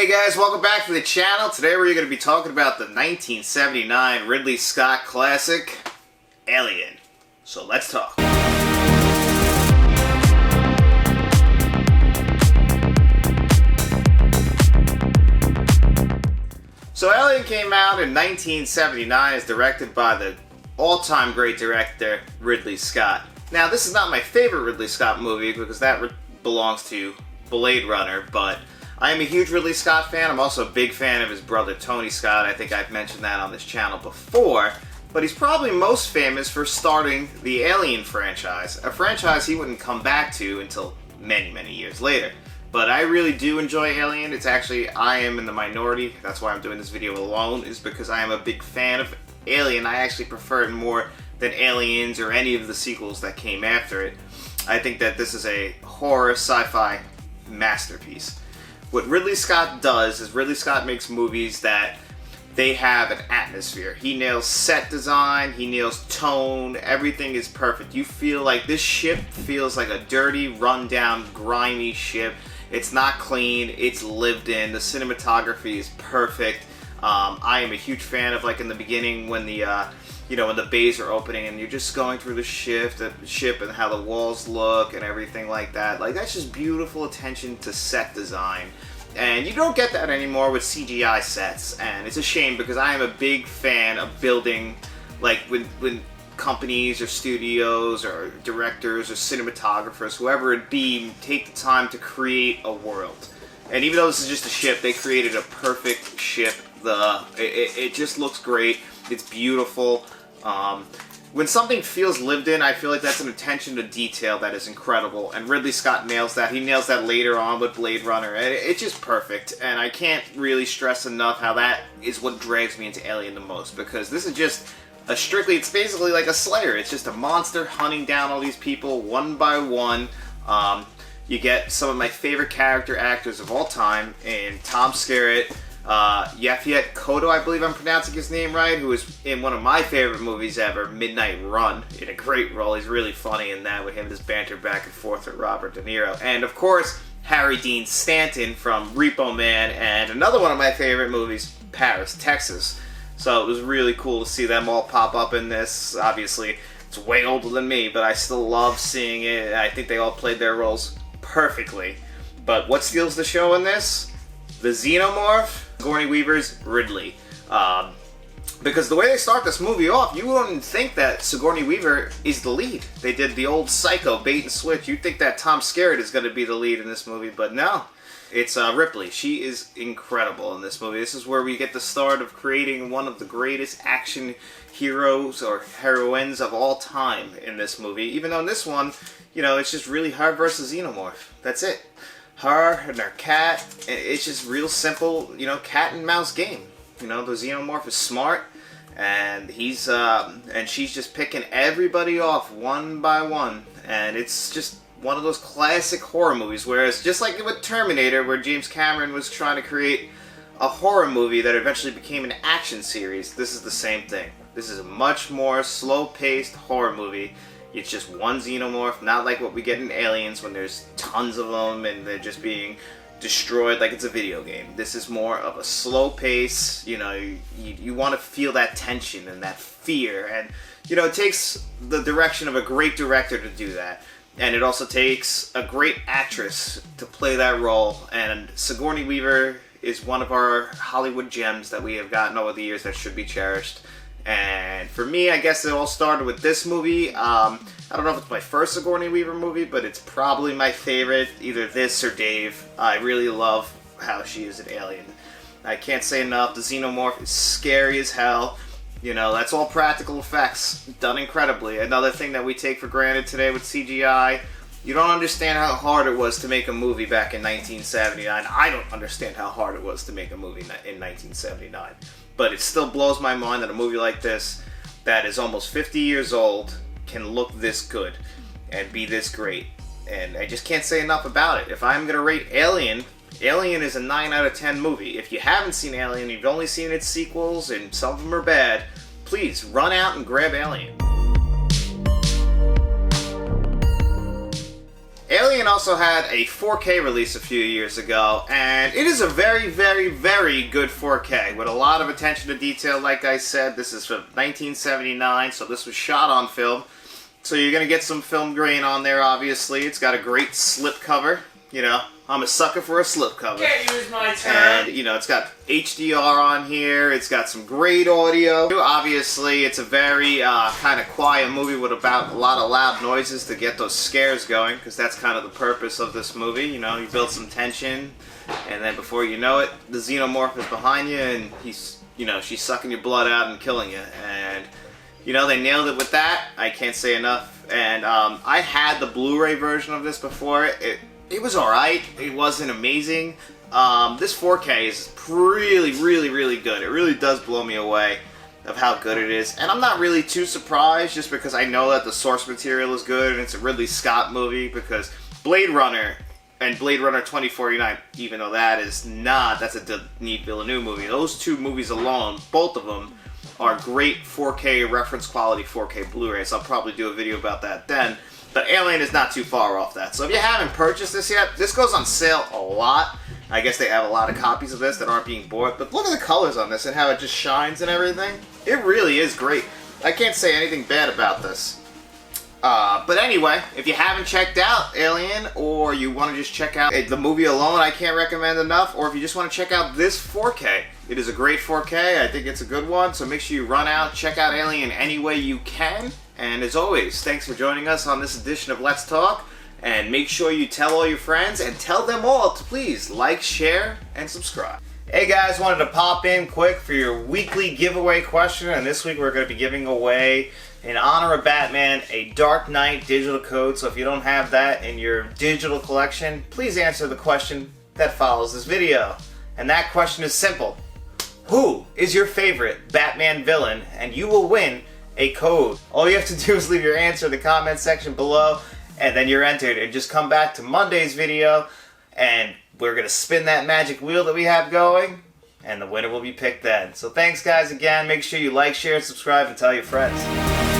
Hey guys, welcome back to the channel. Today we're going to be talking about the 1979 Ridley Scott classic, Alien. So let's talk. So Alien came out in 1979, is directed by the all-time great director, Ridley Scott. Now this is not my favorite Ridley Scott movie because that belongs to Blade Runner, but I am a huge Ridley Scott fan. I'm also a big fan of his brother Tony Scott. I think I've mentioned that on this channel before. But he's probably most famous for starting the Alien franchise, a franchise he wouldn't come back to until many, many years later. But I really do enjoy Alien. It's actually, I am in the minority. That's why I'm doing this video alone, is because I am a big fan of Alien. I actually prefer it more than Aliens or any of the sequels that came after it. I think that this is a horror sci-fi masterpiece. What Ridley Scott does is Ridley Scott makes movies that they have an atmosphere. He nails set design, he nails tone, everything is perfect. You feel like this ship feels like a dirty, rundown, grimy ship. It's not clean, it's lived in. The cinematography is perfect. I am a huge fan of, like, in the beginning when the when the bays are opening and you're just going through the ship and how the walls look and everything like that. Like, that's just beautiful attention to set design. And you don't get that anymore with CGI sets, and it's a shame because I am a big fan of building, like, when companies or studios or directors or cinematographers, whoever it be, take the time to create a world. And even though this is just a ship, they created a perfect ship. It just looks great. It's beautiful. When something feels lived in, I feel like that's an attention to detail that is incredible, and Ridley Scott nails that. He nails that later on with Blade Runner. It's just perfect, and I can't really stress enough how that is what drags me into Alien the most, because this is just it's basically like a Slayer. It's just a monster hunting down all these people one by one. You get some of my favorite character actors of all time in Tom Skerritt, Yaphet Kotto, I believe I'm pronouncing his name right, who is in one of my favorite movies ever, Midnight Run, in a great role. He's really funny in that, with him just banter back and forth with Robert De Niro. And of course, Harry Dean Stanton from Repo Man, and another one of my favorite movies, Paris, Texas. So it was really cool to see them all pop up in this. Obviously, it's way older than me, but I still love seeing it. I think they all played their roles perfectly. But what steals the show in this? The Xenomorph, Sigourney Weaver's Ridley. Because the way they start this movie off, you wouldn't think that Sigourney Weaver is the lead. They did the old Psycho bait and switch. You'd think that Tom Skerritt is going to be the lead in this movie, but no. It's Ripley. She is incredible in this movie. This is where we get the start of creating one of the greatest action heroes or heroines of all time in this movie. Even though in this one, it's just really her versus Xenomorph. That's it. Her and her cat. It's just real simple, cat and mouse game. The Xenomorph is smart, and she's just picking everybody off one by one, and it's just one of those classic horror movies. Whereas just like with Terminator, where James Cameron was trying to create a horror movie that eventually became an action series, this is the same thing. This is a much more slow-paced horror movie. It's just one Xenomorph, not like what we get in Aliens when there's tons of them and they're just being destroyed like it's a video game. This is more of a slow pace. You want to feel that tension and that fear, and it takes the direction of a great director to do that, and it also takes a great actress to play that role. And Sigourney Weaver is one of our Hollywood gems that we have gotten over the years that should be cherished. And for me, I guess it all started with this movie. I don't know if it's my first Sigourney Weaver movie, but it's probably my favorite, either this or Dave. I really love how she is an alien. I can't say enough. The Xenomorph is scary as hell. That's all practical effects, done incredibly. Another thing that we take for granted today with CGI, you don't understand how hard it was to make a movie back in 1979. I don't understand how hard it was to make a movie in 1979. But it still blows my mind that a movie like this, that is almost 50 years old, can look this good and be this great. And I just can't say enough about it. If I'm going to rate Alien, Alien is a 9 out of 10 movie. If you haven't seen Alien, you've only seen its sequels, and some of them are bad, please run out and grab Alien. Alien also had a 4K release a few years ago, and it is a very, very, very good 4K with a lot of attention to detail. Like I said, this is from 1979, so this was shot on film. So you're going to get some film grain on there, obviously. It's got a great slip cover. You know, I'm a sucker for a slip cover. Can't use my term. And, you know, it's got HDR on here. It's got some great audio. Obviously, it's a very kind of quiet movie with about a lot of loud noises to get those scares going, because that's kind of the purpose of this movie. You know, you build some tension, and then before you know it, the xenomorph is behind you, and she's sucking your blood out and killing you. And, you know, they nailed it with that. I can't say enough. And I had the Blu-ray version of this before. It was alright. It wasn't amazing. This 4K is really, really, really good. It really does blow me away of how good it is. And I'm not really too surprised, just because I know that the source material is good and it's a Ridley Scott movie, because Blade Runner and Blade Runner 2049, even though that's a Denis Villeneuve movie. Those two movies alone, both of them, are great 4K reference quality 4K Blu-rays. I'll probably do a video about that then. But Alien is not too far off that. So if you haven't purchased this yet, this goes on sale a lot. I guess they have a lot of copies of this that aren't being bought. But look at the colors on this and how it just shines and everything. It really is great. I can't say anything bad about this. But anyway, if you haven't checked out Alien, or you want to just check out the movie alone, I can't recommend enough. Or if you just want to check out this 4K, it is a great 4K. I think it's a good one. So make sure you run out, check out Alien any way you can. And as always, thanks for joining us on this edition of Let's Talk. And make sure you tell all your friends, and tell them all to please like, share, and subscribe. Hey guys, wanted to pop in quick for your weekly giveaway question. And this week we're going to be giving away, in honor of Batman, a Dark Knight digital code. So if you don't have that in your digital collection, please answer the question that follows this video. And that question is simple. Who is your favorite Batman villain? And you will win a code. All you have to do is leave your answer in the comment section below, and then you're entered. And just come back to Monday's video, and we're going to spin that magic wheel that we have going, and the winner will be picked then. So thanks guys again. Make sure you like, share, and subscribe, and tell your friends.